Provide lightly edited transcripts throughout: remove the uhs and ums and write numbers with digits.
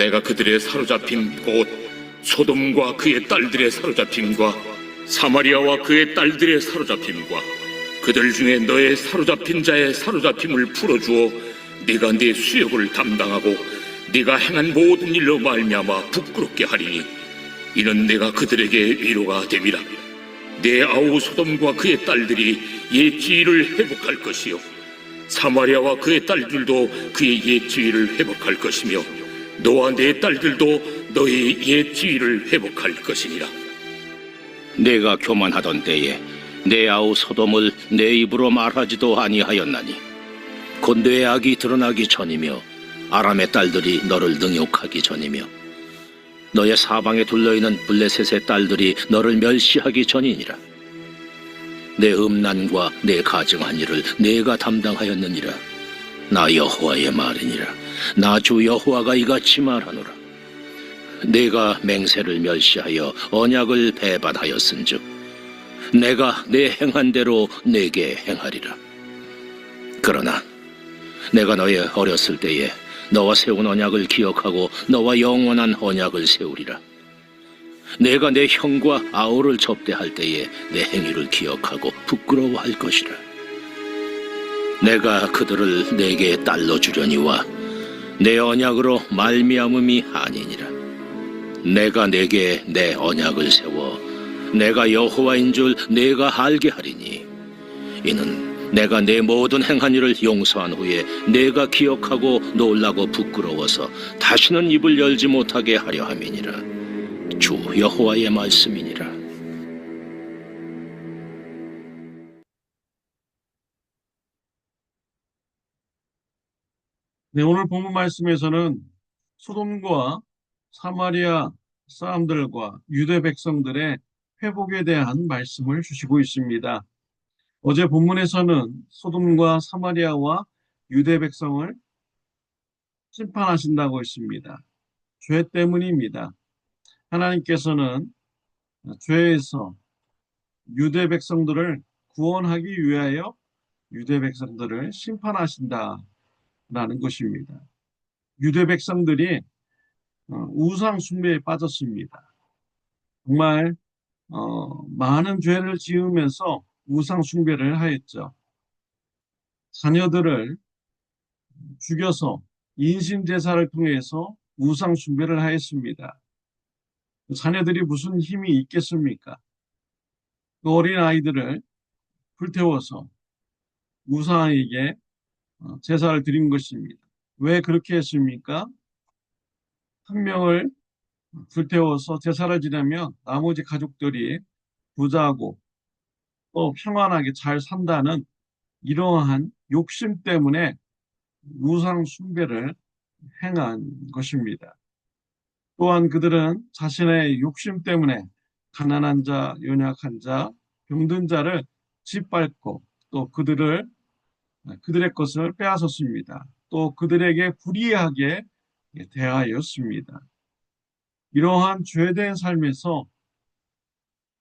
내가 그들의 사로잡힌 곧 소돔과 그의 딸들의 사로잡힘과 사마리아와 그의 딸들의 사로잡힘과 그들 중에 너의 사로잡힌 자의 사로잡힘을 풀어주어 네가 네 수역을 담당하고 네가 행한 모든 일로 말미암아 부끄럽게 하리니 이는 내가 그들에게 위로가 됨이라. 내 아우 소돔과 그의 딸들이 옛 지위를 회복할 것이요 사마리아와 그의 딸들도 그의 옛 지위를 회복할 것이며 너와 네 딸들도 너의 옛 지위를 회복할 것이니라. 내가 교만하던 때에 내 아우 소돔을 내 입으로 말하지도 아니하였나니 곧 내 악이 드러나기 전이며 아람의 딸들이 너를 능욕하기 전이며 너의 사방에 둘러있는 블레셋의 딸들이 너를 멸시하기 전이니라. 내 음란과 내 가증한 일을 내가 담당하였느니라. 나 여호와의 말이니라. 나 주 여호와가 이같이 말하노라. 내가 맹세를 멸시하여 언약을 배반하였은즉 내가 내 행한 대로 내게 행하리라. 그러나 내가 너의 어렸을 때에 너와 세운 언약을 기억하고 너와 영원한 언약을 세우리라. 내가 내 형과 아우를 접대할 때에 내 행위를 기억하고 부끄러워할 것이라. 내가 그들을 내게 딸로 주려니와 내 언약으로 말미암음이 아니니라. 내가 내게 내 언약을 세워 내가 여호와인 줄 내가 알게 하리니 이는 내가 내 모든 행한 일을 용서한 후에 내가 기억하고 놀라고 부끄러워서 다시는 입을 열지 못하게 하려 함이니라. 주 여호와의 말씀이니라. 네, 오늘 본문 말씀에서는 소돔과 사마리아 사람들과 유대 백성들의 회복에 대한 말씀을 주시고 있습니다. 어제 본문에서는 소돔과 사마리아와 유대 백성을 심판하신다고 했습니다. 죄 때문입니다. 하나님께서는 죄에서 유대 백성들을 구원하기 위하여 유대 백성들을 심판하신다라는 것입니다. 유대 백성들이 우상 숭배에 빠졌습니다. 정말 많은 죄를 지으면서 우상 숭배를 하였죠. 자녀들을 죽여서 인신 제사를 통해서 우상 숭배를 하였습니다. 자녀들이 무슨 힘이 있겠습니까? 그 어린 아이들을 불태워서 우상에게 제사를 드린 것입니다. 왜 그렇게 했습니까? 한 명을 불태워서 제사를 지내면 나머지 가족들이 부자고 또 평안하게 잘 산다는 이러한 욕심 때문에 우상 숭배를 행한 것입니다. 또한 그들은 자신의 욕심 때문에 가난한 자, 연약한 자, 병든 자를 짓밟고 또 그들의 것을 빼앗았습니다. 또 그들에게 불이하게 대하였습니다. 이러한 죄된 삶에서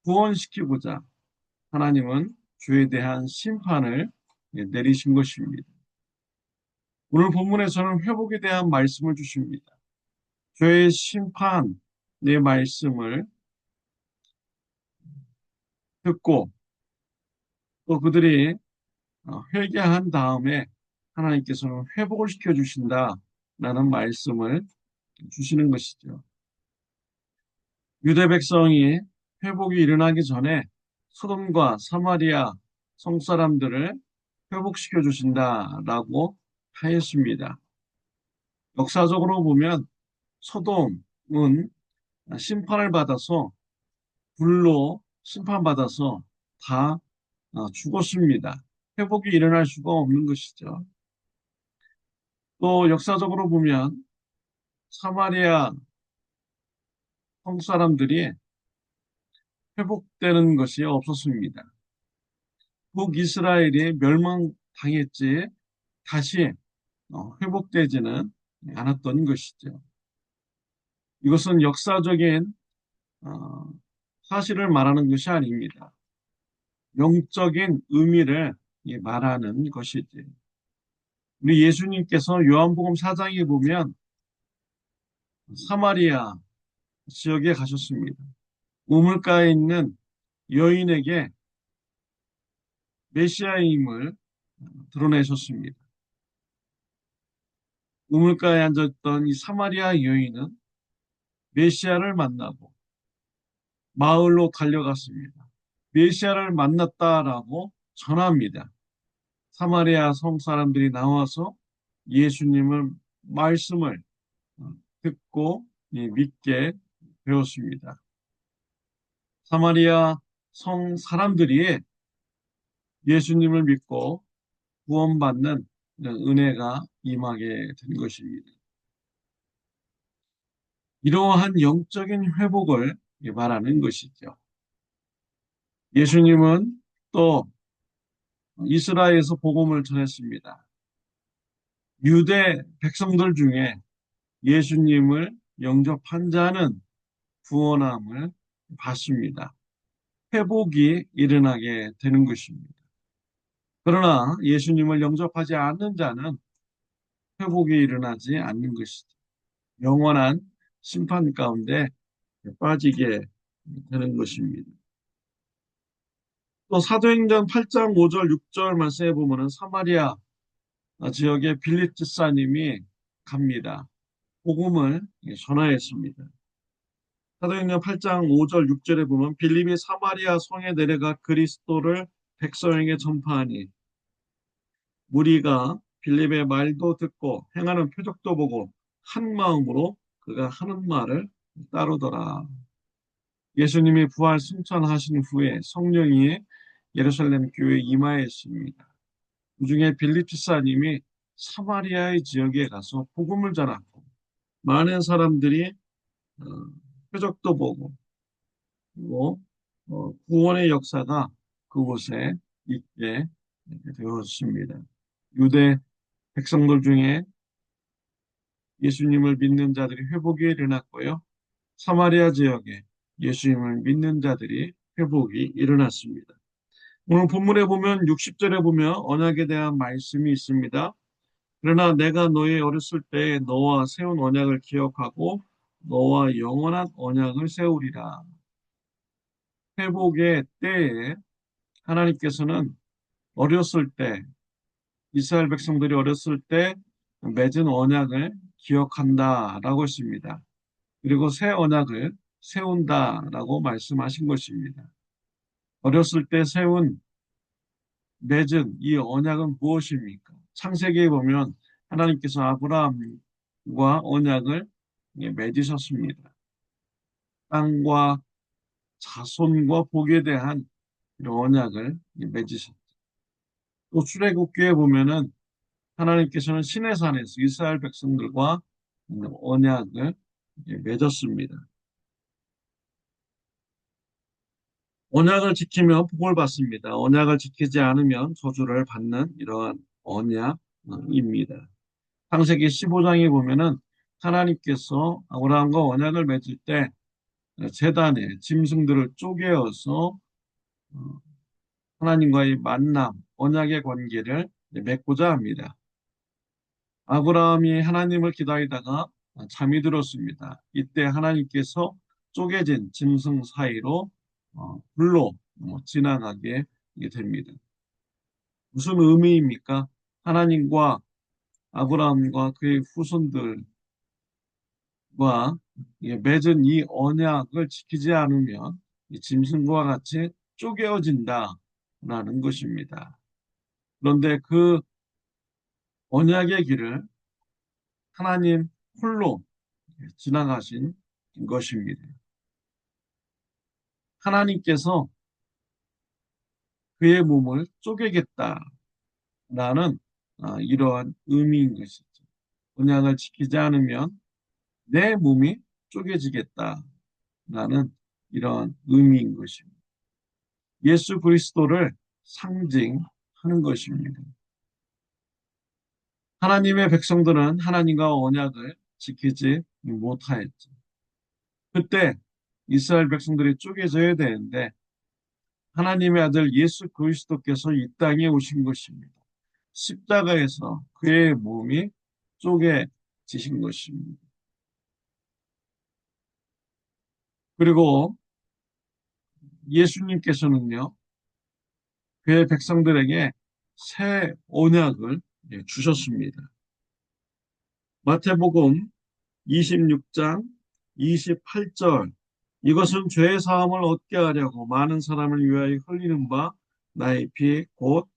구원시키고자 하나님은 죄에 대한 심판을 내리신 것입니다. 오늘 본문에서는 회복에 대한 말씀을 주십니다. 죄의 심판의 말씀을 듣고 또 그들이 회개한 다음에 하나님께서는 회복을 시켜주신다라는 말씀을 주시는 것이죠. 유대 백성이 회복이 일어나기 전에 소돔과 사마리아 성사람들을 회복시켜 주신다라고 하였습니다. 역사적으로 보면 소돔은 심판을 받아서 불로 심판받아서 다 죽었습니다. 회복이 일어날 수가 없는 것이죠. 또 역사적으로 보면 사마리아 성사람들이 회복되는 것이 없었습니다. 북이스라엘이 멸망당했지 다시 회복되지는 않았던 것이죠. 이것은 역사적인 사실을 말하는 것이 아닙니다. 영적인 의미를 말하는 것이지. 우리 예수님께서 요한복음 4장에 보면 사마리아 지역에 가셨습니다. 우물가에 있는 여인에게 메시아임을 드러내셨습니다. 우물가에 앉았던 이 사마리아 여인은 메시아를 만나고 마을로 달려갔습니다. 메시아를 만났다라고 전합니다. 사마리아 성 사람들이 나와서 예수님을 말씀을 듣고 믿게 되었습니다. 사마리아 성 사람들이 예수님을 믿고 구원받는 은혜가 임하게 된 것입니다. 이러한 영적인 회복을 말하는 것이죠. 예수님은 또 이스라엘에서 복음을 전했습니다. 유대 백성들 중에 예수님을 영접한 자는 구원함을 받습니다. 회복이 일어나게 되는 것입니다. 그러나 예수님을 영접하지 않는 자는 회복이 일어나지 않는 것이죠. 영원한 심판 가운데 빠지게 되는 것입니다. 또 사도행전 8장 5절 6절 말씀에 보면은 사마리아 지역에 빌립 집사님이 갑니다. 복음을 전하였습니다. 사도행전 8장 5절 6절에 보면 빌립이 사마리아 성에 내려가 그리스도를 백성에게 전파하니 무리가 빌립의 말도 듣고 행하는 표적도 보고 한 마음으로 그가 하는 말을 따르더라. 예수님이 부활 승천하신 후에 성령이 예루살렘 교회에 임하였습니다. 그중에 빌립 집사님이 사마리아의 지역에 가서 복음을 전하고 많은 사람들이 어, 표적도 보고 그리고 구원의 역사가 그곳에 있게 되었습니다. 유대 백성들 중에 예수님을 믿는 자들이 회복이 일어났고요. 사마리아 지역에 예수님을 믿는 자들이 회복이 일어났습니다. 오늘 본문에 보면 60절에 보면 언약에 대한 말씀이 있습니다. 그러나 내가 너의 어렸을 때에 너와 세운 언약을 기억하고 너와 영원한 언약을 세우리라. 회복의 때에 하나님께서는 어렸을 때 이스라엘 백성들이 어렸을 때 맺은 언약을 기억한다라고 했습니다. 그리고 새 언약을 세운다라고 말씀하신 것입니다. 어렸을 때 세운 맺은 이 언약은 무엇입니까? 창세기에 보면 하나님께서 아브라함과 언약을 맺으셨습니다. 땅과 자손과 복에 대한 이런 언약을 맺으셨죠. 또 출애굽기에 보면은 하나님께서는 시내산에서 이스라엘 백성들과 언약을 맺었습니다. 언약을 지키면 복을 받습니다. 언약을 지키지 않으면 저주를 받는 이러한 언약입니다. 창세기 15장에 보면은 하나님께서 아브라함과 언약을 맺을 때 제단의 짐승들을 쪼개어서 하나님과의 만남, 언약의 관계를 맺고자 합니다. 아브라함이 하나님을 기다리다가 잠이 들었습니다. 이때 하나님께서 쪼개진 짐승 사이로 불로 지나가게 됩니다. 무슨 의미입니까? 하나님과 아브라함과 그의 후손들과 맺은 이 언약을 지키지 않으면 이 짐승과 같이 쪼개어진다라는 것입니다. 그런데 그 언약의 길을 하나님 홀로 지나가신 것입니다. 하나님께서 그의 몸을 쪼개겠다라는 이러한 의미인 것이죠. 언약을 지키지 않으면 내 몸이 쪼개지겠다라는 이러한 의미인 것입니다. 예수 그리스도를 상징하는 것입니다. 하나님의 백성들은 하나님과 언약을 지키지 못하였죠. 그때 이스라엘 백성들이 쪼개져야 되는데 하나님의 아들 예수 그리스도께서 이 땅에 오신 것입니다. 십자가에서 그의 몸이 쪼개지신 것입니다. 그리고 예수님께서는요, 그의 백성들에게 새 언약을 주셨습니다. 마태복음 26장 28절, 이것은 죄의 사함을 얻게 하려고 많은 사람을 위하여 흘리는 바 나의 피 곧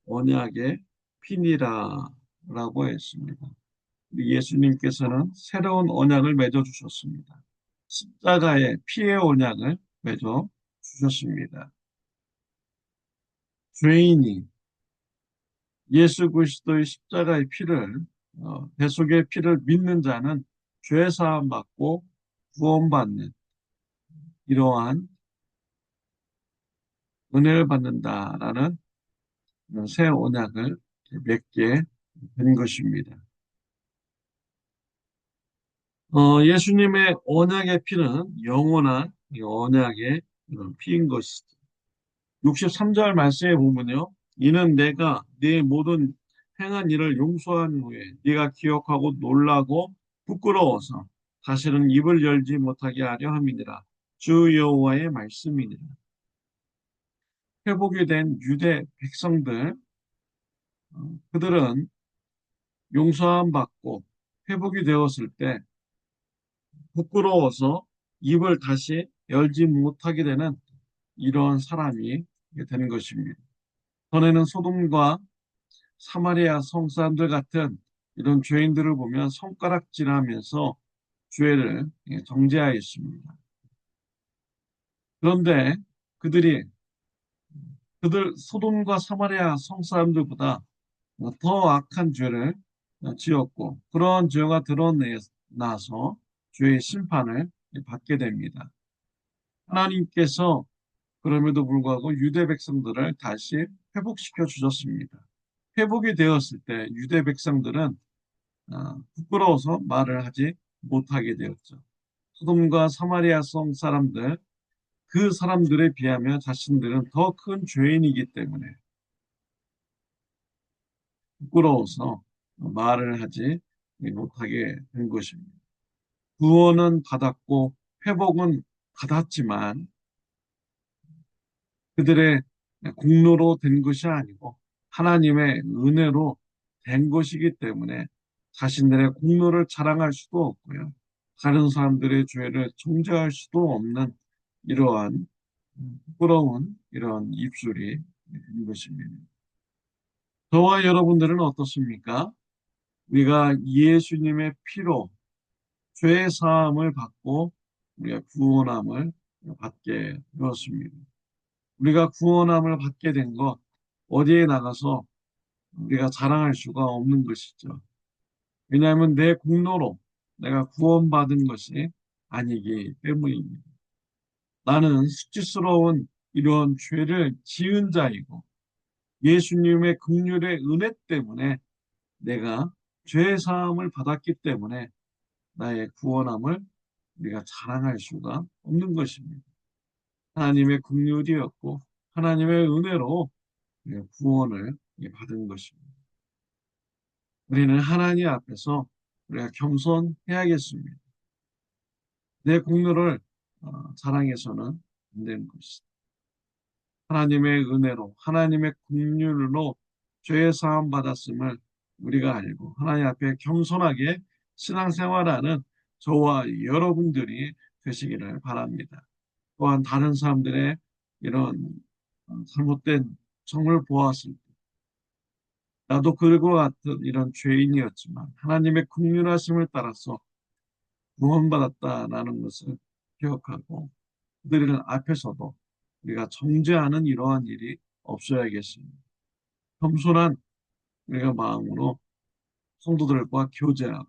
언약의 피니라 라고 했습니다. 예수님께서는 새로운 언약을 맺어 주셨습니다. 십자가의 피의 언약을 맺어 주셨습니다. 죄인이 예수 그리스도의 십자가의 피를, 대속의 피를 믿는 자는 죄 사함 받고 구원받는 이러한 은혜를 받는다라는 새 언약을 맺게 된 것입니다. 예수님의 언약의 피는 영원한 언약의 피인 것이죠. 63절 말씀에 보면요, 이는 내가 네 모든 행한 일을 용서한 후에 네가 기억하고 놀라고 부끄러워서 다시는 입을 열지 못하게 하려 함이니라. 주 여호와의 말씀이니라. 회복이 된 유대 백성들, 그들은 용서함 받고 회복이 되었을 때 부끄러워서 입을 다시 열지 못하게 되는 이러한 사람이 되는 것입니다. 전에는 소돔과 사마리아 성 사람들 같은 이런 죄인들을 보면 손가락질하면서 죄를 정죄하였습니다. 그런데 그들이 소돔과 사마리아 성 사람들보다 더 악한 죄를 지었고 그러한 죄가 드러나서 죄의 심판을 받게 됩니다. 하나님께서 그럼에도 불구하고 유대 백성들을 다시 회복시켜 주셨습니다. 회복이 되었을 때 유대 백성들은 부끄러워서 말을 하지 못하게 되었죠. 소돔과 사마리아 성 사람들, 그 사람들에 비하면 자신들은 더 큰 죄인이기 때문에 부끄러워서 말을 하지 못하게 된 것입니다. 구원은 받았고 회복은 받았지만 그들의 공로로 된 것이 아니고 하나님의 은혜로 된 것이기 때문에 자신들의 공로를 자랑할 수도 없고요. 다른 사람들의 죄를 정죄할 수도 없는 이러한 부끄러운 이런 입술이 된 것입니다. 저와 여러분들은 어떻습니까? 우리가 예수님의 피로 죄의 사함을 받고 우리가 구원함을 받게 되었습니다. 우리가 구원함을 받게 된 것, 어디에 나가서 우리가 자랑할 수가 없는 것이죠. 왜냐하면 내 공로로 내가 구원받은 것이 아니기 때문입니다. 나는 수치스러운 이런 죄를 지은 자이고 예수님의 긍휼의 은혜 때문에 내가 죄 사함을 받았기 때문에 나의 구원함을 우리가 자랑할 수가 없는 것입니다. 하나님의 긍휼이었고 하나님의 은혜로 구원을 받은 것입니다. 우리는 하나님 앞에서 우리가 겸손해야겠습니다. 내 공로를 자랑해서는 안 되는 것이다. 하나님의 은혜로 하나님의 긍휼로 죄의 사함 받았음을 우리가 알고 하나님 앞에 겸손하게 신앙생활하는 저와 여러분들이 되시기를 바랍니다. 또한 다른 사람들의 이런 잘못된 정을 보았을 때 나도 그들과 같은 이런 죄인이었지만 하나님의 긍휼하심을 따라서 구원받았다라는 것을 기억하고 그들 앞에서도 우리가 정죄하는 이러한 일이 없어야겠습니다. 겸손한 우리가 마음으로 성도들과 교제하고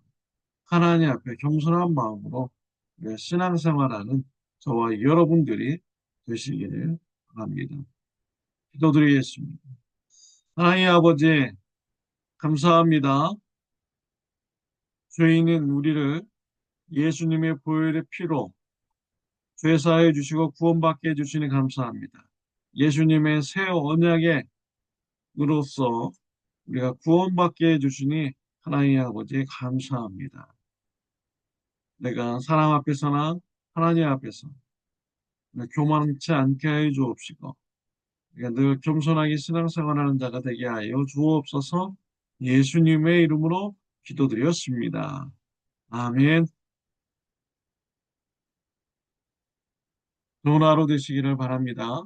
하나님 앞에 겸손한 마음으로 우리가 신앙생활하는 저와 여러분들이 되시기를 바랍니다. 기도드리겠습니다. 하나님 아버지 감사합니다. 죄인인 우리를 예수님의 보혈의 피로 죄사해 주시고 구원받게 해주시니 감사합니다. 예수님의 새 언약으로서 우리가 구원받게 해주시니 하나님 아버지 감사합니다. 내가 사람 앞에서나 하나님 앞에서 교만치 않게 하여 주옵시고 그러니까 늘 겸손하게 신앙생활하는 자가 되게 하여 주옵소서. 예수님의 이름으로 기도드렸습니다. 아멘. 좋은 하루 되시기를 바랍니다.